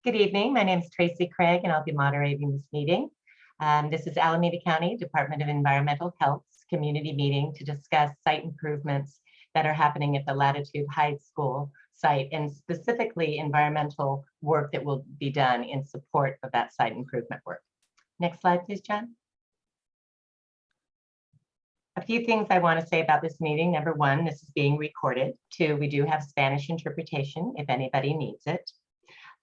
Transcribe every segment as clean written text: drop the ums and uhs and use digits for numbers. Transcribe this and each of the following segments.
Good evening. My name is Tracy Craig, and I'll be moderating this meeting. This is Alameda County Department of Environmental Health's community meeting to discuss site improvements that are happening at the Latitude High School site, and specifically environmental work that will be done in support of that site improvement work. Next slide, please, John. A few things I want to say about this meeting. Number one, this is being recorded. Two, we do have Spanish interpretation if anybody needs it.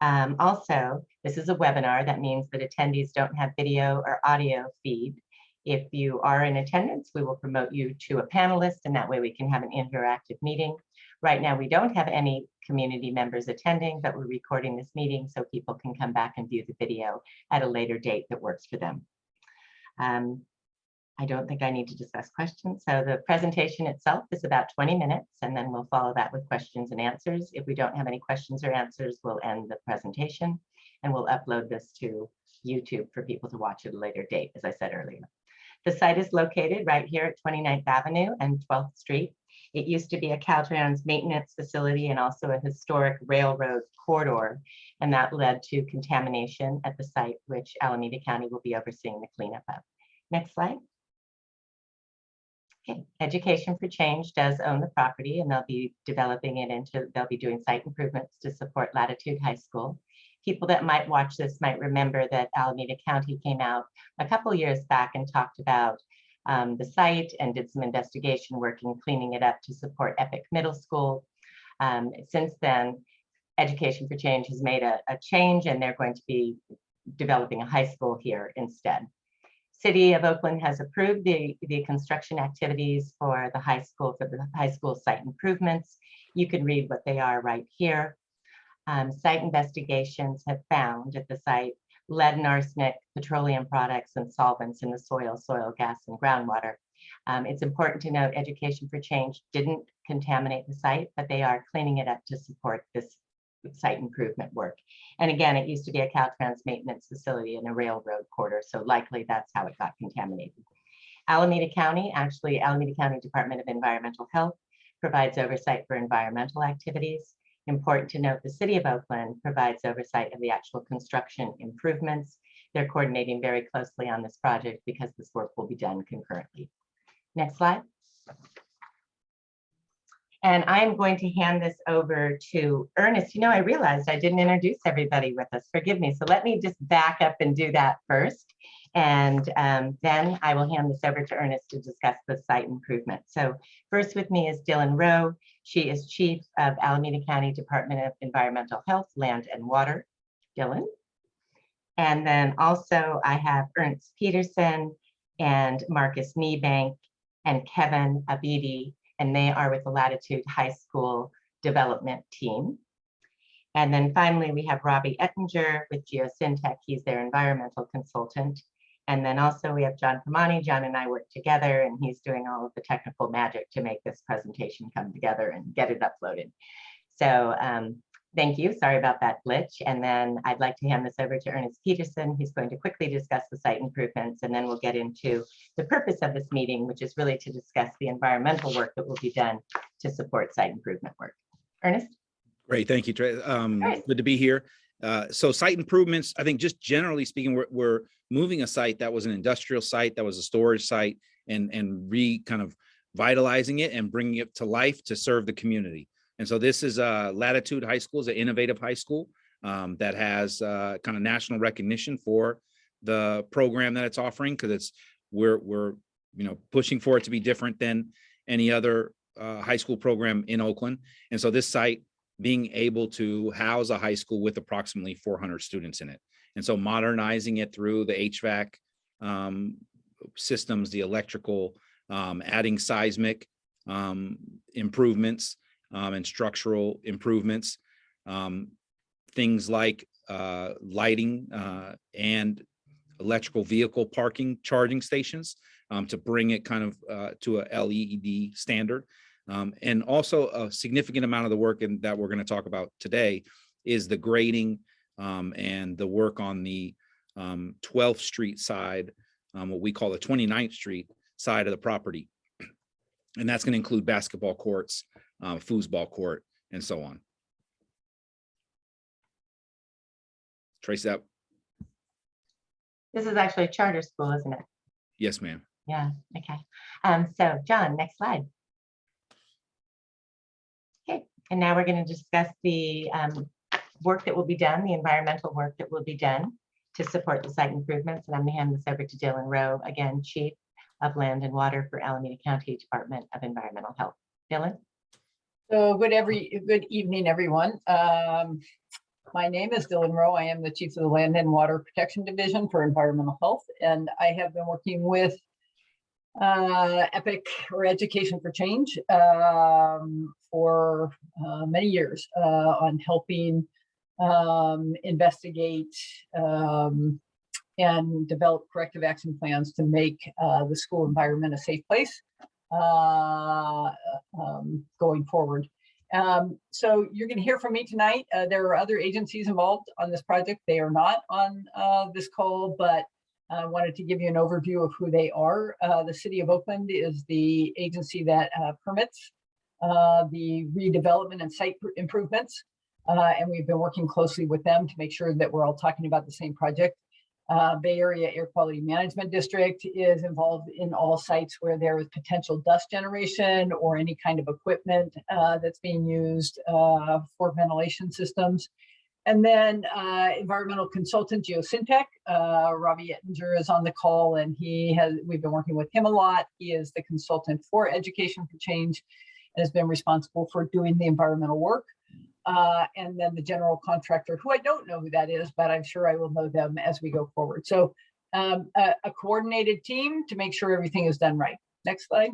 Also, this is a webinar. That means that attendees don't have video or audio feed. If you are in attendance, we will promote you to a panelist, and that way we can have an interactive meeting. Right now, we don't have any community members attending, but we're recording this meeting so people can come back and view the video at a later date that works for them. I don't think I need to discuss questions. So the presentation itself is about 20 minutes, and then we'll follow that with questions and answers. If we don't have any questions or answers, we'll end the presentation, and we'll upload this to YouTube for people to watch at a later date, as I said earlier. The site is located right here at 29th Avenue and 12th Street. It used to be a Caltrans maintenance facility and also a historic railroad corridor, and that led to contamination at the site, which Alameda County will be overseeing the cleanup of. Next slide. Okay. Education for Change does own the property, and they'll be developing it they'll be doing site improvements to support Latitude High School. People that might watch this might remember that Alameda County came out a couple years back and talked about the site and did some investigation work in cleaning it up to support Epic Middle School. Since then, Education for Change has made a change, and they're going to be developing a high school here instead. City of Oakland has approved the construction activities for the high school site improvements. You can read what they are right here. Site investigations have found at the site lead and arsenic, petroleum products, and solvents in the soil, gas, and groundwater. It's important to note Education for Change didn't contaminate the site, but they are cleaning it up to support this site improvement work. And again, it used to be a Caltrans maintenance facility in a railroad corridor, so likely that's how it got contaminated. Alameda County Department of Environmental Health provides oversight for environmental activities. Important to note, the City of Oakland provides oversight of the actual construction improvements. They're coordinating very closely on this project because this work will be done concurrently. Next slide. And I'm going to hand this over to Ernest. You know, I realized I didn't introduce everybody with us. Forgive me. So let me just back up and do that first. And then I will hand this over to Ernest to discuss the site improvement. So first with me is Dylan Rowe. She is Chief of Alameda County Department of Environmental Health, Land and Water. Dylan. And then also I have Ernst Peterson and Marcus Niebank and Kevin Abidi, and they are with the Latitude High School development team. And then finally, we have Robbie Ettinger with Geosyntech. He's their environmental consultant. And then also we have John Kamani. John and I work together, and he's doing all of the technical magic to make this presentation come together and get it uploaded. So thank you. Sorry about that glitch. And then I'd like to hand this over to Ernest Peterson, who's going to quickly discuss the site improvements, and then we'll get into the purpose of this meeting, which is really to discuss the environmental work that will be done to support site improvement work. Ernest? Great, thank you, Trey. Good to be here. So site improvements, I think just generally speaking, we're moving a site that was an industrial site, that was a storage site, and kind of vitalizing it and bringing it to life to serve the community. And so this is Latitude High School, is an innovative high school that has kind of national recognition for the program that it's offering, because we're pushing for it to be different than any other high school program in Oakland. And so this site being able to house a high school with approximately 400 students in it. And so modernizing it through the HVAC systems, the electrical, adding seismic improvements, and structural improvements, things like lighting and electrical vehicle parking charging stations to bring it kind of to a LED standard. And also a significant amount of the work that we're going to talk about today is the grading and the work on the 12th Street side, what we call the 29th Street side of the property. And that's going to include basketball courts, foosball court, and so on. Trace that. This is actually a charter school, isn't it? Yes, ma'am. Yeah, okay. So John, next slide. Okay, and now we're going to discuss the work that will be done, the environmental work that will be done to support the site improvements. And I'm going to hand this over to Dylan Rowe, again, Chief of Land and Water for Alameda County Department of Environmental Health. Dylan? So good evening, everyone. My name is Dylan Rowe. I am the Chief of the Land and Water Protection Division for Environmental Health, and I have been working with EPIC, or Education for Change, for many years on helping investigate and develop corrective action plans to make the school environment a safe place going forward. So you're going to hear from me tonight. There are other agencies involved on this project. They are not on this call, but I wanted to give you an overview of who they are. The City of Oakland is the agency that permits the redevelopment and site improvements. And we've been working closely with them to make sure that we're all talking about the same project. Bay Area Air Quality Management District is involved in all sites where there is potential dust generation or any kind of equipment that's being used for ventilation systems. And then environmental consultant Geosyntec, Robbie Ettinger is on the call, and we've been working with him a lot. He is the consultant for Education for Change and has been responsible for doing the environmental work. And then the general contractor, who I don't know who that is, but I'm sure I will know them as we go forward. So a coordinated team to make sure everything is done right. Next slide.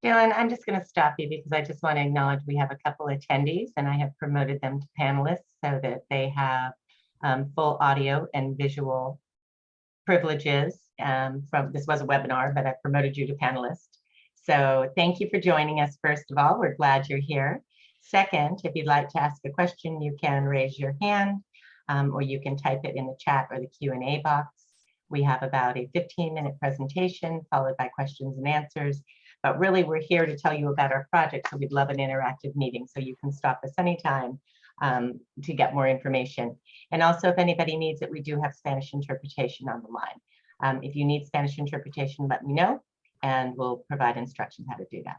Dylan, I'm just going to stop you because I just want to acknowledge we have a couple attendees and I have promoted them to panelists so that they have full audio and visual privileges. This was a webinar, but I promoted you to panelist. So thank you for joining us. First of all, we're glad you're here. Second, if you'd like to ask a question, you can raise your hand or you can type it in the chat or the Q&A box. We have about a 15-minute presentation followed by questions and answers. But really, we're here to tell you about our project, so we'd love an interactive meeting. So you can stop us anytime to get more information. And also, if anybody needs it, we do have Spanish interpretation on the line. If you need Spanish interpretation, let me know, and we'll provide instructions how to do that.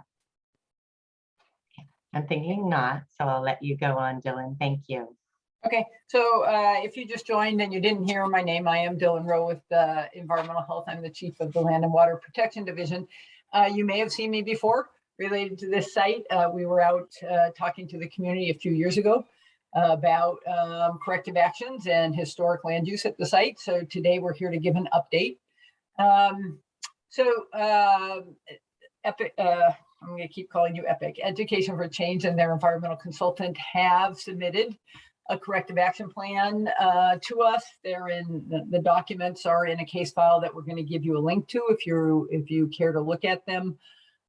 Okay. I'm thinking not, so I'll let you go on, Dylan. Thank you. Okay, so if you just joined and you didn't hear my name, I am Dylan Rowe with Environmental Health. I'm the Chief of the Land and Water Protection Division. You may have seen me before related to this site. We were out talking to the community a few years ago about corrective actions and historic land use at the site. So today we're here to give an update. EPIC, I'm going to keep calling you EPIC, Education for Change, and their environmental consultant have submitted a corrective action plan to us. They're in the documents are in a case file that we're going to give you a link to if you care to look at them.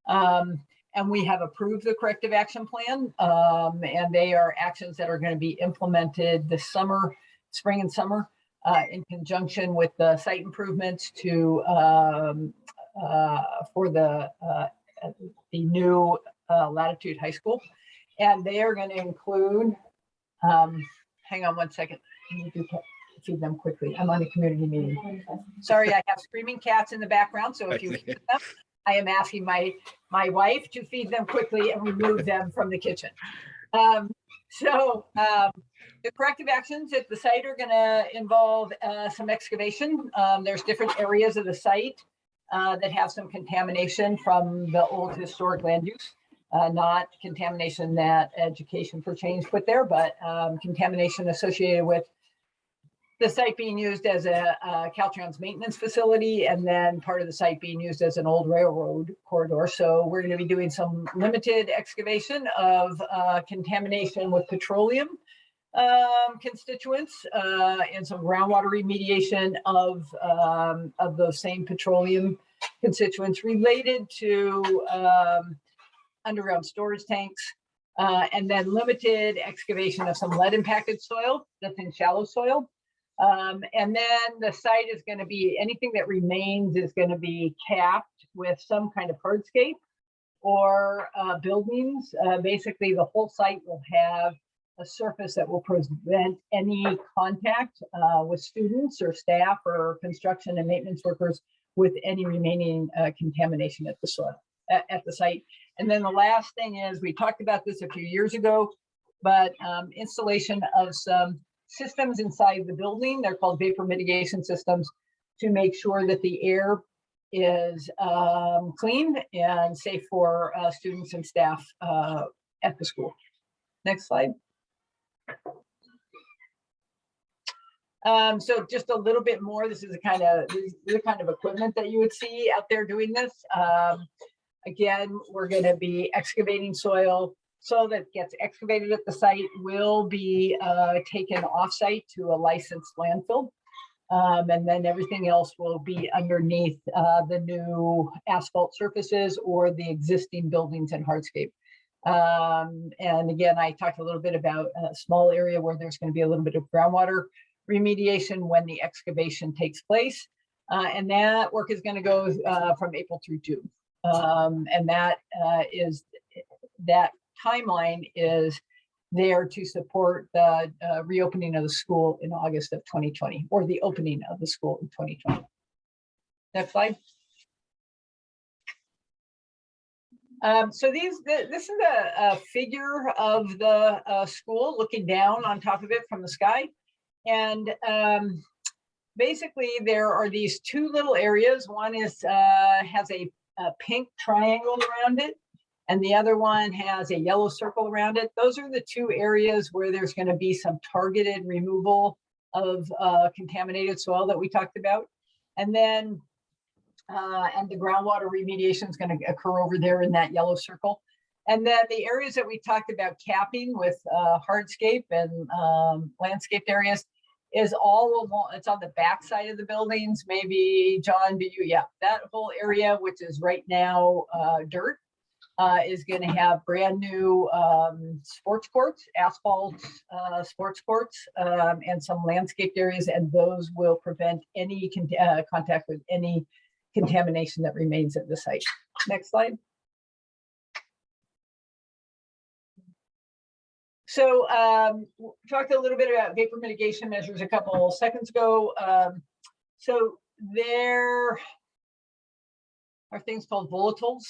And we have approved the corrective action plan, and they are actions that are going to be implemented this summer, spring and summer, in conjunction with the site improvements to for the new Latitude High School, and they are going to include. Hang on one second. I need to feed them quickly. I'm on a community meeting. Sorry, I have screaming cats in the background. So if you hear them, I am asking my wife to feed them quickly and remove them from the kitchen. The corrective actions at the site are going to involve some excavation. There's different areas of the site that have some contamination from the old historic land use. Not contamination that Education for Change put there, but contamination associated with the site being used as a Caltrans maintenance facility, and then part of the site being used as an old railroad corridor. So we're going to be doing some limited excavation of contamination with petroleum constituents and some groundwater remediation of those same petroleum constituents related to underground storage tanks, and then limited excavation of some lead impacted soil that's in shallow soil. And then the site is going to be, anything that remains is going to be capped with some kind of hardscape or buildings. Basically, the whole site will have a surface that will prevent any contact with students or staff or construction and maintenance workers with any remaining contamination at the soil, at the site. And then the last thing is, we talked about this a few years ago, but installation of some systems inside the building. They're called vapor mitigation systems, to make sure that the air is clean and safe for students and staff at the school. Next slide. So just a little bit more. This is the kind of equipment that you would see out there doing this. Again, we're going to be excavating soil. Soil that gets excavated at the site will be taken off-site to a licensed landfill. And then everything else will be underneath the new asphalt surfaces or the existing buildings and hardscape. And again, I talked a little bit about a small area where there's going to be a little bit of groundwater remediation when the excavation takes place. And that work is going to go from April through June. And that timeline is there to support the reopening of the school in August of 2020, or the opening of the school in 2020. Next slide. So this is a figure of the school looking down on top of it from the sky. And basically there are these two little areas. One is has a pink triangle around it, and the other one has a yellow circle around it. Those are the two areas where there's going to be some targeted removal of contaminated soil that we talked about. And then and the groundwater remediation is going to occur over there in that yellow circle. And then the areas that we talked about capping with hardscape and landscaped areas is all along, it's on the back side of the buildings. Maybe, John, do you, yeah, that whole area, which is right now dirt, is going to have brand new sports courts, asphalt sports courts, and some landscaped areas, and those will prevent any contact with any contamination that remains at the site. Next slide. So talked a little bit about vapor mitigation measures a couple seconds ago. So there are things called volatiles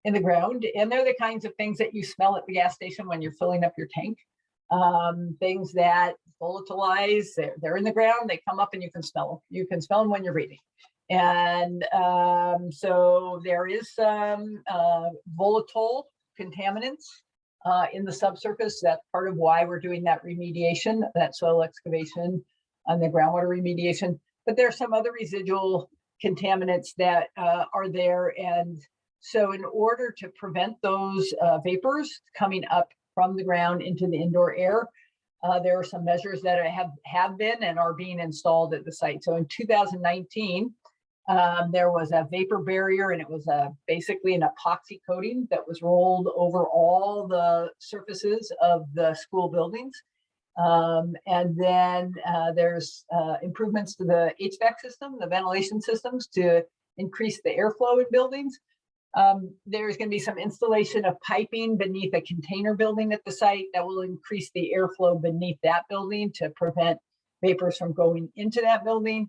in the ground, and they're the kinds of things that you smell at the gas station when you're filling up your tank. Things that volatilize, they're in the ground, they come up and you can smell them. You can smell them when you're breathing. And so there is some volatile contaminants in the subsurface. That's part of why we're doing that remediation, that soil excavation and the groundwater remediation. But there are some other residual contaminants that are there. And so in order to prevent those vapors coming up from the ground into the indoor air, there are some measures that have been and are being installed at the site. So in 2019, there was a vapor barrier, and it was basically an epoxy coating that was rolled over all the surfaces of the school buildings. And then there's improvements to the HVAC system, the ventilation systems, to increase the airflow in buildings. There's going to be some installation of piping beneath a container building at the site that will increase the airflow beneath that building to prevent vapors from going into that building.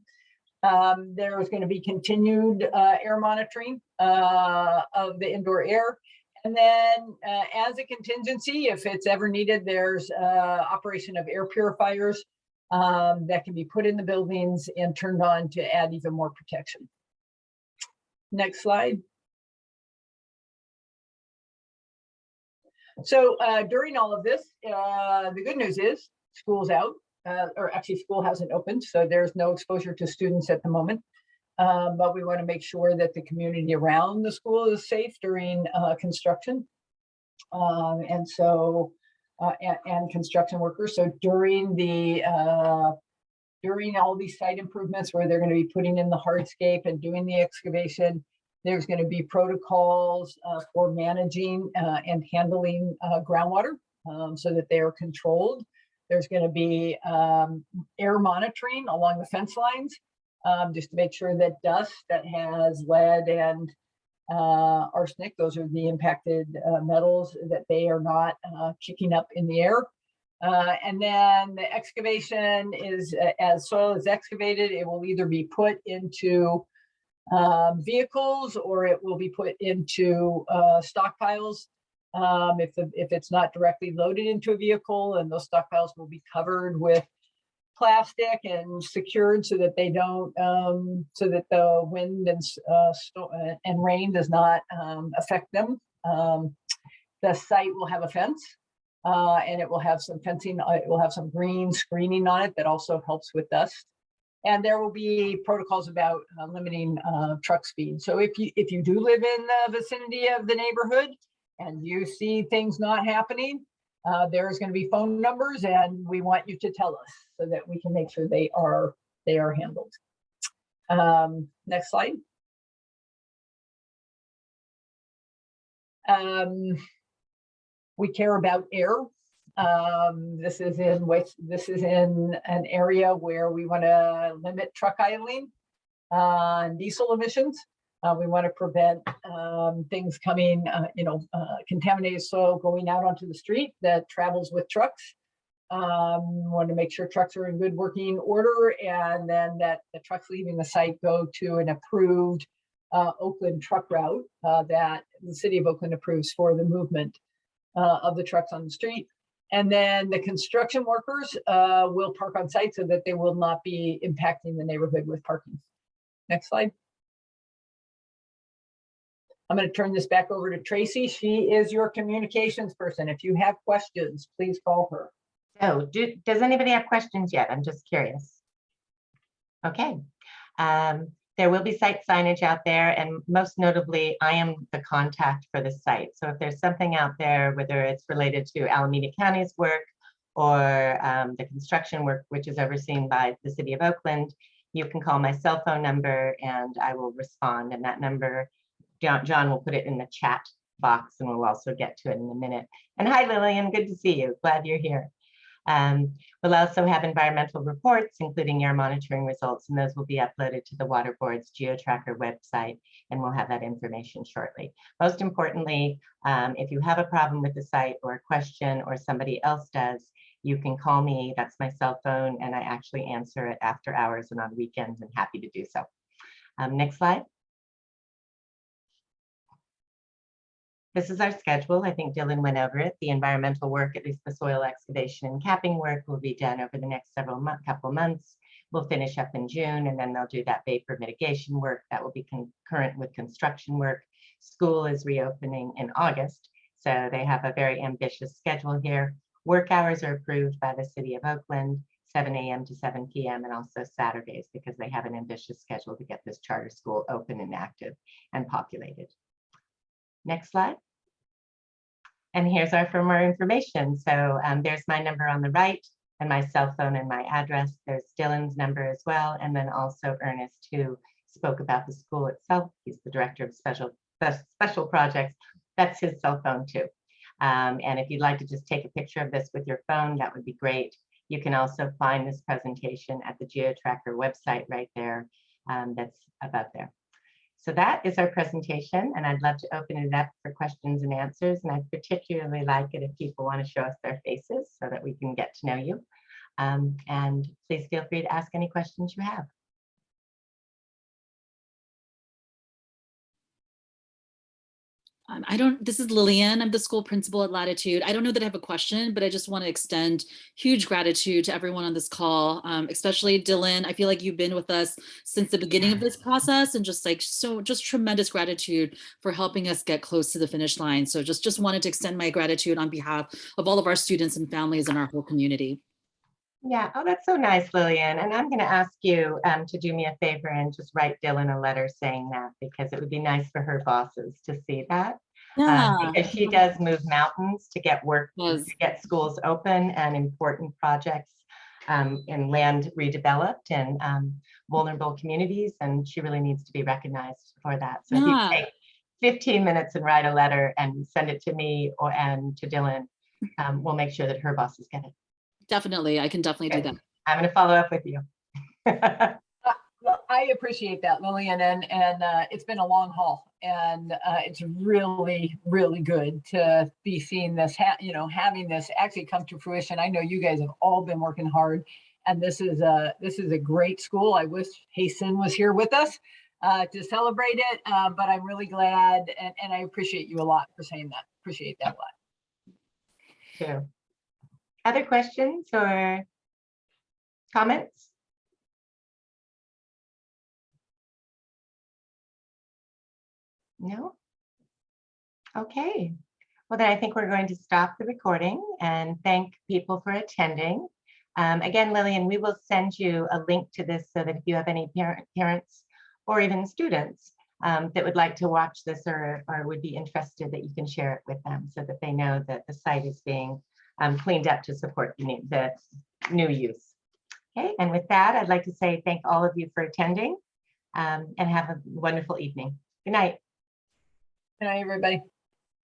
There is going to be continued air monitoring of the indoor air. And then as a contingency, if it's ever needed, there's operation of air purifiers that can be put in the buildings and turned on to add even more protection. Next slide. So during all of this, the good news is school's out. Or actually school hasn't opened, so there's no exposure to students at the moment. But we want to make sure that the community around the school is safe during construction. And construction workers. So during all these site improvements where they're going to be putting in the hardscape and doing the excavation, there's going to be protocols for managing and handling groundwater so that they are controlled. There's going to be air monitoring along the fence lines, just to make sure that dust that has lead and arsenic, those are the impacted metals, that they are not kicking up in the air. And then the excavation is, as soil is excavated, it will either be put into vehicles or it will be put into stockpiles. If it's not directly loaded into a vehicle, and those stockpiles will be covered with plastic and secured so that they don't, so that the wind and rain does not affect them. The site will have a fence, and it will have some fencing. It will have some green screening on it that also helps with dust. And there will be protocols about limiting truck speed. So if you do live in the vicinity of the neighborhood and you see things not happening, there's going to be phone numbers, and we want you to tell us so that we can make sure they are handled. Next slide. We care about air. This is in an area where we want to limit truck idling and diesel emissions. We want to prevent things coming, contaminated soil going out onto the street that travels with trucks. We want to make sure trucks are in good working order, and then that the trucks leaving the site go to an approved Oakland truck route that the city of Oakland approves for the movement of the trucks on the street. And then the construction workers will park on site so that they will not be impacting the neighborhood with parking. Next slide. I'm going to turn this back over to Tracy. She is your communications person. If you have questions, please call her. So does anybody have questions yet? I'm just curious. Okay. There will be site signage out there, and most notably, I am the contact for the site. So if there's something out there, whether it's related to Alameda County's work or the construction work, which is overseen by the city of Oakland, you can call my cell phone number and I will respond. And that number, John will put it in the chat box, and we'll also get to it in a minute. And hi, Lillian, good to see you. Glad you're here. We'll also have environmental reports, including air monitoring results, and those will be uploaded to the Water Board's GeoTracker website, and we'll have that information shortly. Most importantly, if you have a problem with the site or a question, or somebody else does, you can call me. That's my cell phone, and I actually answer it after hours and on weekends, and happy to do so. Next slide. This is our schedule. I think Dylan went over it. The environmental work, at least the soil excavation and capping work, will be done over the next couple months. We'll finish up in June, and then they'll do that vapor mitigation work that will be concurrent with construction work. School is reopening in August, so they have a very ambitious schedule here. Work hours are approved by the city of Oakland, 7 a.m. to 7 p.m. and also Saturdays, because they have an ambitious schedule to get this charter school open and active and populated. Next slide. And here's for more information. So there's my number on the right, and my cell phone and my address. There's Dylan's number as well. And then also Ernest, who spoke about the school itself. He's the director of special projects. That's his cell phone too. And if you'd like to just take a picture of this with your phone, that would be great. You can also find this presentation at the GeoTracker website right there. That's about there. So that is our presentation, and I'd love to open it up for questions and answers. And I'd particularly like it if people want to show us their faces so that we can get to know you. And please feel free to ask any questions you have. This is Lillian. I'm the school principal at Latitude. I don't know that I have a question, but I just want to extend huge gratitude to everyone on this call, especially Dylan. I feel like you've been with us since the beginning of this process, and just tremendous gratitude for helping us get close to the finish line. So just wanted to extend my gratitude on behalf of all of our students and families in our whole community. Yeah, oh, that's so nice, Lillian. And I'm going to ask you to do me a favor and just write Dylan a letter saying that, because it would be nice for her bosses to see that. Yeah. Because she does move mountains to get work, to get schools open and important projects in land redeveloped and vulnerable communities. And she really needs to be recognized for that. So if you take 15 minutes and write a letter and send it to me and to Dylan, we'll make sure that her bosses get it. Definitely. I can definitely do that. I'm going to follow up with you. I appreciate that, Lillian, and it's been a long haul, and it's really, really good to be seeing this, having this actually come to fruition. I know you guys have all been working hard, and this is a great school. I wish Hasten was here with us to celebrate it, but I'm really glad, and I appreciate you a lot for saying that. Appreciate that a lot. Sure. Other questions or comments? No? Okay. Well, then I think we're going to stop the recording and thank people for attending. Again, Lillian, we will send you a link to this so that if you have any parents or even students that would like to watch this or would be interested, that you can share it with them so that they know that the site is being cleaned up to support the new use. Okay, and with that, I'd like to say thank all of you for attending and have a wonderful evening. Good night. Good night, everybody.